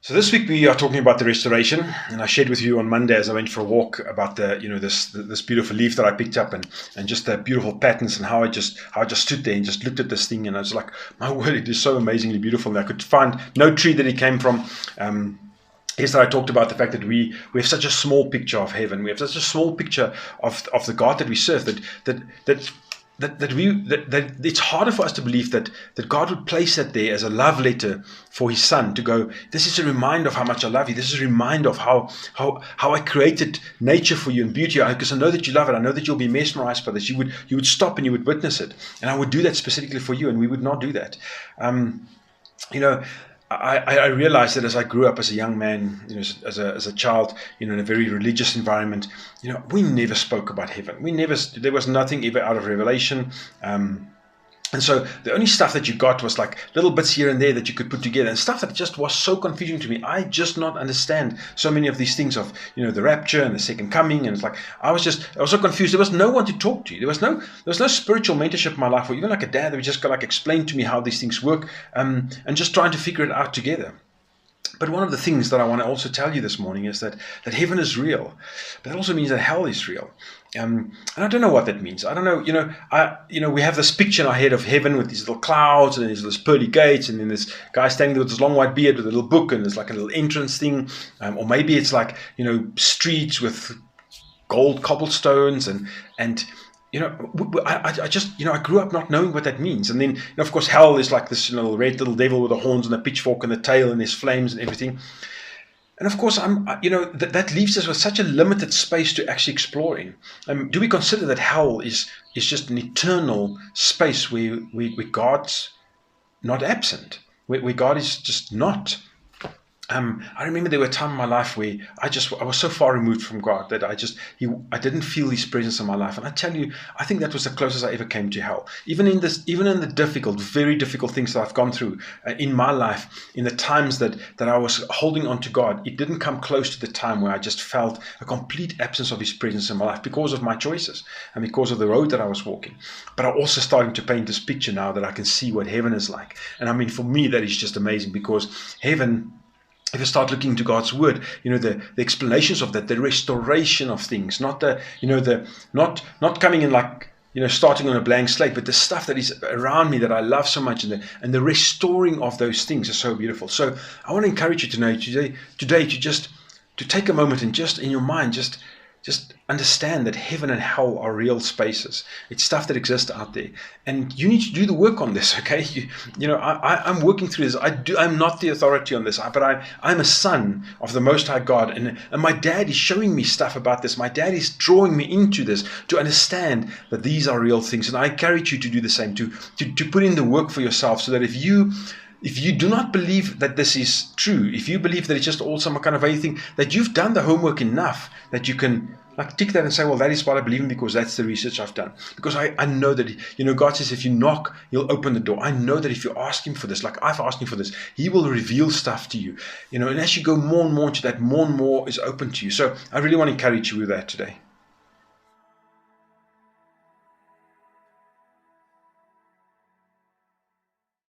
So this week we are talking about the restoration, and I shared with you on Monday as I went for a walk about this beautiful leaf that I picked up and just the beautiful patterns and how I just stood there and just looked at this thing, and I was like, my word, it is so amazingly beautiful. And I could find no tree that it came from. Yesterday I talked about the fact that we have such a small picture of heaven. We have such a small picture of the God that we serve that it's harder for us to believe that God would place that there as a love letter for his son, to go, this is a reminder of how much I love you. This is a reminder of how I created nature for you and beauty, because I know that you love it. I know that you'll be mesmerized by this. You would stop and you would witness it. And I would do that specifically for you, and we would not do that. I realized that as I grew up as a young man, as a child, in a very religious environment, we never spoke about heaven. There was nothing ever out of Revelation. And so the only stuff that you got was like little bits here and there that you could put together, and stuff that just was so confusing to me. I just not understand so many of these things of, the rapture and the second coming. And it's like, I was so confused. There was no one to talk to. There was no spiritual mentorship in my life, or even like a dad that would just go like explain to me how these things work, and just trying to figure it out together. But one of the things that I want to also tell you this morning is that heaven is real, but that also means that hell is real. And I don't know what that means. I don't know. We have this picture in our head of heaven with these little clouds and these pearly gates, and then this guy standing there with this long white beard with a little book, and there's like a little entrance thing, or maybe it's like streets with gold cobblestones and. I grew up not knowing what that means. And then, of course, hell is like this red little devil with the horns and the pitchfork and the tail, and there's flames and everything. And of course, that leaves us with such a limited space to actually explore in. Do we consider that hell is just an eternal space where God's not absent, where God is just not? I remember there were times in my life where I was so far removed from God that I didn't feel his presence in my life. And I tell you, I think that was the closest I ever came to hell. Even in the difficult, very difficult things that I've gone through in my life, in the times that I was holding on to God, it didn't come close to the time where I just felt a complete absence of his presence in my life because of my choices and because of the road that I was walking. But I'm also starting to paint this picture now that I can see what heaven is like. And for me, that is just amazing, because heaven, if you start looking into God's word, the explanations of that, the restoration of things, not not coming in like, starting on a blank slate, but the stuff that is around me that I love so much, and the restoring of those things is so beautiful. So I want to encourage you today to take a moment and just in your mind, just understand that heaven and hell are real spaces. It's stuff that exists out there, and you need to do the work on this. Okay, I'm working through this. I'm not the authority on this, but I'm a son of the Most High God, and my dad is showing me stuff about this. My dad is drawing me into this to understand that these are real things, and I encourage you to do the same, to put in the work for yourself, so that if you do not believe that this is true, if you believe that it's just all some kind of anything, that you've done the homework enough that you can like tick that and say, well, that is what I believe in because that's the research I've done. Because I know that, God says if you knock, he'll open the door. I know that if you ask him for this, like I've asked him for this, he will reveal stuff to you. And as you go more and more into that, more and more is open to you. So I really want to encourage you with that today.